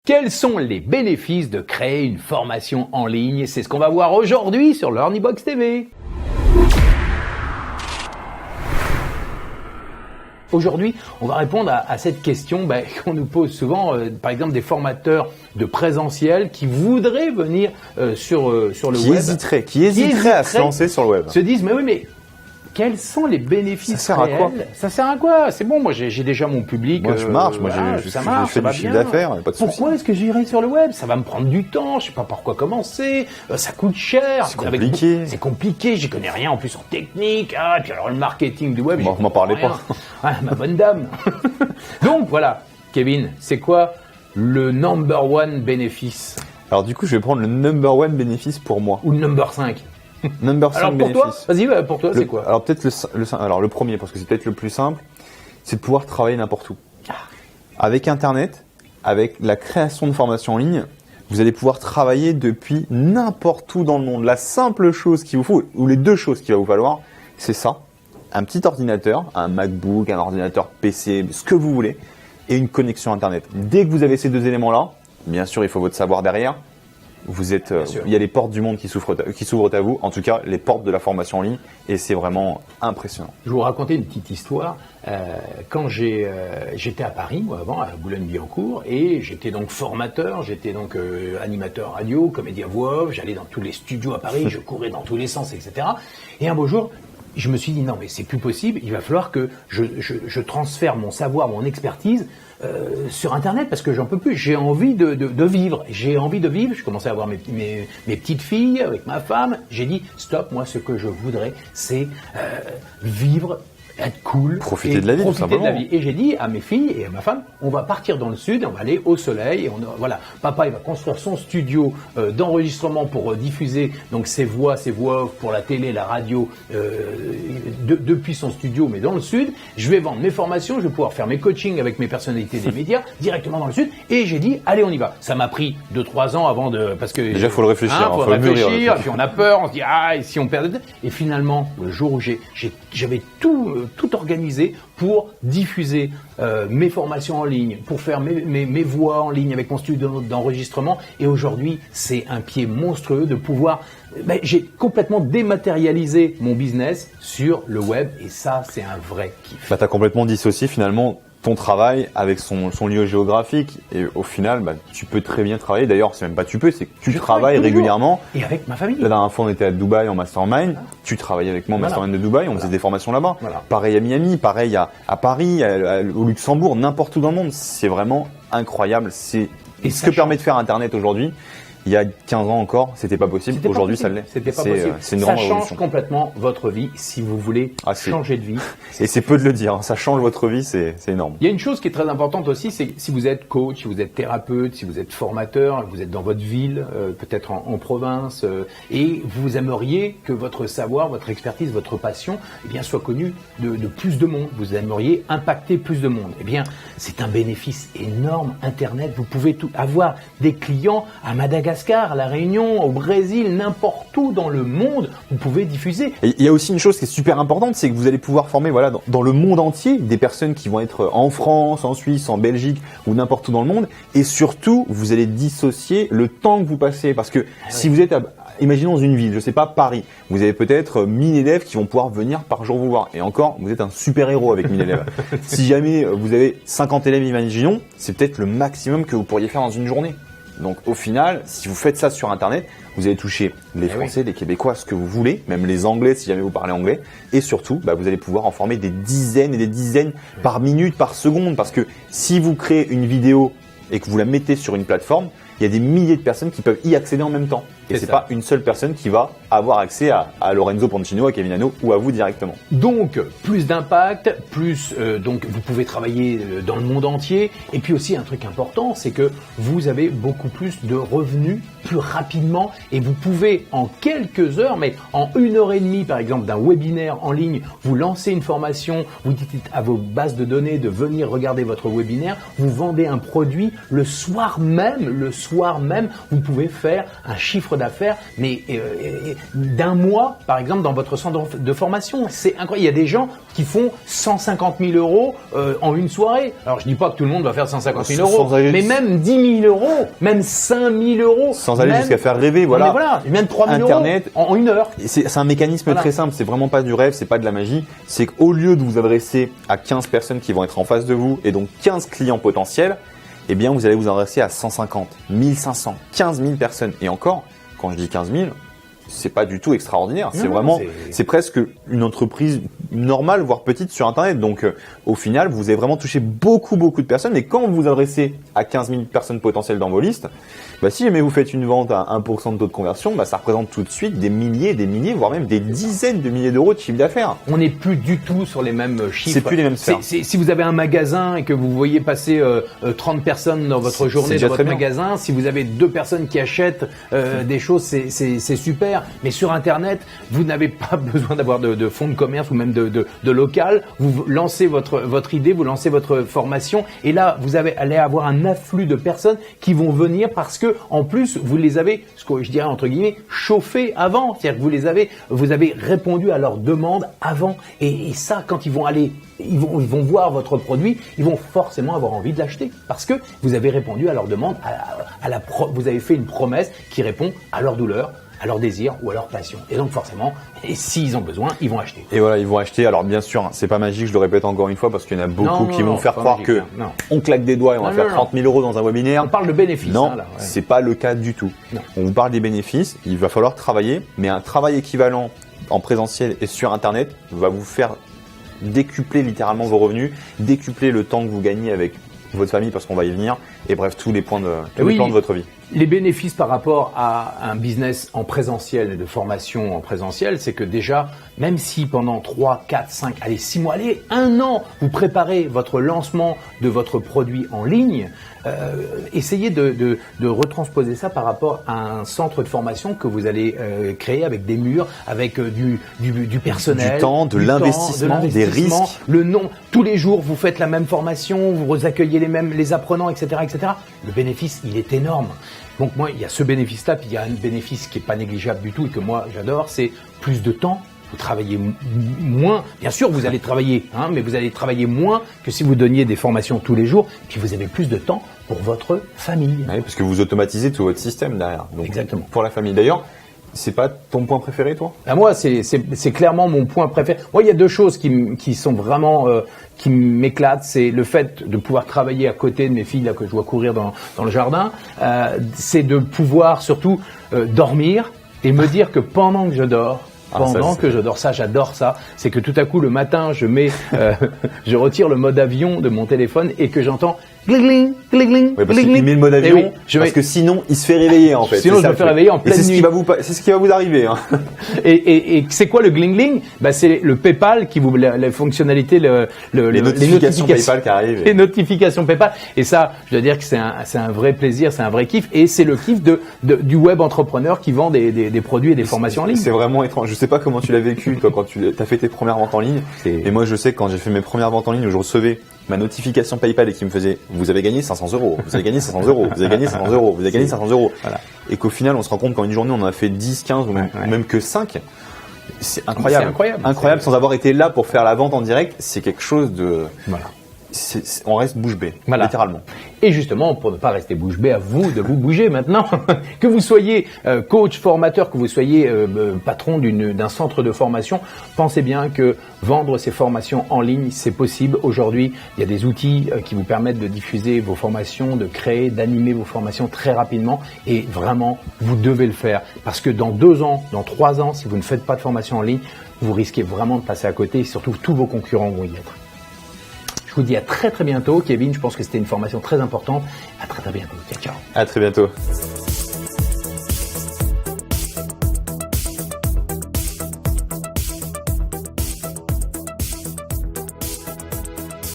Quels sont les bénéfices de créer une formation en ligne? C'est ce qu'on va voir aujourd'hui sur LearnyBox TV. Aujourd'hui, on va répondre à cette question qu'on nous pose souvent, par exemple des formateurs de présentiel qui voudraient venir sur le web. Qui hésiteraient à se lancer sur le web. Se disent, mais oui, mais quels sont les bénéfices Ça sert à quoi? Ça sert à quoi? C'est bon, moi j'ai déjà mon public. Moi je marche, je fais du chiffre d'affaires, pas de souci. Pourquoi est-ce que j'irai sur le web? Ça va me prendre du temps, je sais pas par quoi commencer, ça coûte cher. C'est compliqué. C'est compliqué, j'y connais rien en plus en technique. Et puis alors le marketing du web, bon, m'en parlez pas. Ma bonne dame. Donc voilà, Kevin, c'est quoi le number one bénéfice? Alors du coup, je vais prendre le number one bénéfice pour moi. Ou le number 5. Number 5 alors pour bénéfice. Toi, vas-y, pour toi, c'est quoi? Alors peut-être le premier, parce que c'est peut-être le plus simple, c'est de pouvoir travailler n'importe où. Avec Internet, avec la création de formations en ligne, vous allez pouvoir travailler depuis n'importe où dans le monde. La simple chose qu'il vous faut, ou les deux choses qu'il va vous falloir, c'est ça. Un petit ordinateur, un MacBook, un ordinateur PC, ce que vous voulez, et une connexion Internet. Dès que vous avez ces deux éléments-là, bien sûr, il faut votre savoir derrière. Il y a les portes du monde qui s'ouvrent à vous, en tout cas les portes de la formation en ligne, et c'est vraiment impressionnant. Je vais vous raconter une petite histoire. Quand j'étais à Paris, moi avant, à Boulogne-Billancourt, et j'étais donc formateur, j'étais donc animateur radio, comédien voix off, j'allais dans tous les studios à Paris, je courais dans tous les sens, etc. Et un beau jour, je me suis dit non mais c'est plus possible, il va falloir que je transfère mon savoir, mon expertise sur Internet parce que j'en peux plus. J'ai envie de vivre. J'ai envie de vivre. Je commençais à avoir mes petites filles avec ma femme. J'ai dit stop. Moi, ce que je voudrais, c'est vivre, être cool, profiter de la vie, tout simplement. Et j'ai dit à mes filles et à ma femme, on va partir dans le sud, on va aller au soleil. Et voilà, papa, il va construire son studio d'enregistrement pour diffuser donc ses voix off pour la télé, la radio depuis son studio, mais dans le sud. Je vais vendre mes formations, je vais pouvoir faire mes coachings avec mes personnalités des médias directement dans le sud. Et j'ai dit, allez, on y va. Ça m'a pris 2-3 ans avant parce que déjà faut le réfléchir, faut réfléchir. Puis on a peur, on se dit et si on perd. Et finalement, le jour où j'avais tout organisé pour diffuser mes formations en ligne, pour faire mes voix en ligne avec mon studio d'enregistrement. Et aujourd'hui, c'est un pied monstrueux de pouvoir... j'ai complètement dématérialisé mon business sur le web et ça, c'est un vrai kiff. Tu as complètement dissocié finalement ton travail avec son lieu géographique et au final, tu peux très bien travailler. D'ailleurs, c'est même pas c'est que tu travailles régulièrement. Et avec ma famille. La dernière fois, on était à Dubaï en mastermind. Voilà. Tu travaillais avec moi en mastermind de Dubaï. On faisait des formations là-bas. Voilà. Pareil à Miami, pareil à Paris, au Luxembourg, n'importe où dans le monde. C'est vraiment incroyable. C'est ce que permet de faire Internet aujourd'hui. Il y a 15 ans encore, c'était pas possible. Aujourd'hui, ça l'est. C'était pas possible. C'est une grande révolution. Ça change complètement votre vie si vous voulez changer de vie. Et c'est peu de le dire. Ça change votre vie, c'est énorme. Il y a une chose qui est très importante aussi, c'est si vous êtes coach, si vous êtes thérapeute, si vous êtes formateur, vous êtes dans votre ville, peut-être en province, et vous aimeriez que votre savoir, votre expertise, votre passion, soit connue de plus de monde. Vous aimeriez impacter plus de monde. C'est un bénéfice énorme. Internet, vous pouvez avoir des clients à Madagascar, à La Réunion, au Brésil, n'importe où dans le monde, vous pouvez diffuser. Et il y a aussi une chose qui est super importante, c'est que vous allez pouvoir former dans le monde entier des personnes qui vont être en France, en Suisse, en Belgique ou n'importe où dans le monde. Et surtout, vous allez dissocier le temps que vous passez. Parce que si vous êtes, imaginons dans une ville, je sais pas, Paris, vous avez peut-être 1000 élèves qui vont pouvoir venir par jour vous voir. Et encore, vous êtes un super héros avec 1000 élèves. Si jamais vous avez 50 élèves, imaginons, c'est peut-être le maximum que vous pourriez faire dans une journée. Donc au final, si vous faites ça sur Internet, vous allez toucher les Français, les Québécois, ce que vous voulez, même les Anglais si jamais vous parlez anglais. Et surtout, vous allez pouvoir en former des dizaines et des dizaines par minute, par seconde. Parce que si vous créez une vidéo et que vous la mettez sur une plateforme, il y a des milliers de personnes qui peuvent y accéder en même temps. Et c'est pas une seule personne qui va avoir accès à Lorenzo Pancino, à Kevin Hano ou à vous directement. Donc, plus d'impact, donc vous pouvez travailler dans le monde entier. Et puis aussi, un truc important, c'est que vous avez beaucoup plus de revenus plus rapidement et vous pouvez en quelques heures, mais en 1h30 par exemple d'un webinaire en ligne, vous lancez une formation, vous dites à vos bases de données de venir regarder votre webinaire, vous vendez un produit le soir même, vous pouvez faire un chiffre d'affaires, mais d'un mois, par exemple, dans votre centre de formation. C'est incroyable. Il y a des gens qui font 150 000 euros en une soirée. Alors, je dis pas que tout le monde va faire 150 000 euros, mais même 10 000 euros, même 5 000 euros. Sans aller jusqu'à faire rêver, voilà. Voilà, même 3 000 Internet, euros en une heure. C'est un mécanisme très simple, c'est vraiment pas du rêve, c'est pas de la magie. C'est qu'au lieu de vous adresser à 15 personnes qui vont être en face de vous et donc 15 clients potentiels, eh bien vous allez vous adresser à 150, 1500, 15 000 personnes. Et encore, quand je dis 15 000, c'est pas du tout extraordinaire. C'est vraiment, c'est presque une entreprise normale, voire petite sur Internet. Donc, au final, vous avez vraiment touché beaucoup de personnes. Et quand vous vous adressez à 15 000 personnes potentielles dans vos listes, bah, si jamais vous faites une vente à 1% de taux de conversion, bah, ça représente tout de suite des milliers, voire même des dizaines de milliers d'euros de chiffre d'affaires. On n'est plus du tout sur les mêmes chiffres. C'est plus les mêmes sphères. Si vous avez un magasin et que vous voyez passer 30 personnes dans votre journée dans votre magasin, si vous avez 2 personnes qui achètent des choses, c'est super. Mais sur Internet, vous n'avez pas besoin d'avoir de fonds de commerce ou même de local. Vous lancez votre idée, vous lancez votre formation et là, vous allez avoir un afflux de personnes qui vont venir parce que en plus, vous les avez, ce que je dirais entre guillemets, chauffés avant. C'est-à-dire que vous avez répondu à leurs demandes avant. Et ça, quand ils vont vont voir votre produit, ils vont forcément avoir envie de l'acheter parce que vous avez répondu à leurs demandes, vous avez fait une promesse qui répond à leur douleur, à leur désir ou à leur passion. Et donc forcément, et s'ils ont besoin, ils vont acheter. Et voilà, ils vont acheter. Alors bien sûr, c'est pas magique, je le répète encore une fois, parce qu'il y en a beaucoup qui vont faire croire que on claque des doigts et on va faire 30 000 euros dans un webinaire. On parle de bénéfices. Non, c'est pas le cas du tout. Non. On vous parle des bénéfices, il va falloir travailler, mais un travail équivalent en présentiel et sur Internet va vous faire décupler littéralement vos revenus, décupler le temps que vous gagnez avec votre famille, parce qu'on va y venir, et bref, tous les plans de votre vie. Les bénéfices par rapport à un business en présentiel et de formation en présentiel, c'est que déjà, même si pendant 3, 4, 5, allez 6 mois, allez 1 an, vous préparez votre lancement de votre produit en ligne, essayez de retransposer ça par rapport à un centre de formation que vous allez créer avec des murs, avec du personnel, du temps, de l'investissement, des risques. Le nom, tous les jours, vous faites la même formation, vous accueillez les apprenants, etc., etc. Le bénéfice, il est énorme. Donc moi, il y a ce bénéfice-là, puis il y a un bénéfice qui est pas négligeable du tout et que moi j'adore, c'est plus de temps. Vous travaillez moins. Bien sûr, vous allez travailler, mais vous allez travailler moins que si vous donniez des formations tous les jours. Puis vous avez plus de temps pour votre famille. Oui, parce que vous automatisez tout votre système derrière. Donc, exactement. Pour la famille. D'ailleurs, c'est pas ton point préféré, toi ? Moi, c'est clairement mon point préféré. Moi, il y a 2 choses qui sont vraiment qui m'éclatent. C'est le fait de pouvoir travailler à côté de mes filles là que je dois courir dans le jardin. C'est de pouvoir surtout dormir et me dire que pendant que je dors, j'adore ça, c'est que tout à coup le matin je retire le mode avion de mon téléphone et que j'entends gling gling gling. Oui, parce qu'il met le mode avion, parce que sinon il se fait réveiller en fait. Sinon je me fais réveiller en pleine nuit. C'est ce qui va vous arriver. Hein. Et c'est quoi le gling gling ? C'est le PayPal qui vous les fonctionnalités, les notifications PayPal qui arrivent. Les notifications PayPal. Et ça, je dois dire que c'est un vrai plaisir, c'est un vrai kiff. Et c'est le kiff du web entrepreneur qui vend des produits et des formations en ligne. C'est vraiment étrange. Je sais pas comment tu l'as vécu toi quand tu as fait tes premières ventes en ligne. Et moi je sais que quand j'ai fait mes premières ventes en ligne où je recevais ma notification PayPal et qui me faisait « Vous avez gagné 500 €, vous avez gagné 500 €, vous avez gagné 500 €, vous avez gagné 500 €. Voilà. Et qu'au final, on se rend compte qu'en une journée, on en a fait 10, 15 ou même que 5. C'est incroyable. Incroyable sans avoir été là pour faire la vente en direct. C'est quelque chose de... Voilà. On reste bouche bée, littéralement. Et justement, pour ne pas rester bouche bée, à vous de vous bouger maintenant. Que vous soyez coach, formateur, que vous soyez patron d'un centre de formation, pensez bien que vendre ces formations en ligne, c'est possible. Aujourd'hui, il y a des outils qui vous permettent de diffuser vos formations, de créer, d'animer vos formations très rapidement. Et vraiment, vous devez le faire. Parce que dans 2 ans, dans 3 ans, si vous ne faites pas de formation en ligne, vous risquez vraiment de passer à côté et surtout tous vos concurrents vont y être. Je vous dis à très très bientôt, Kevin. Je pense que c'était une formation très importante. À très très bientôt. Ciao. À très bientôt.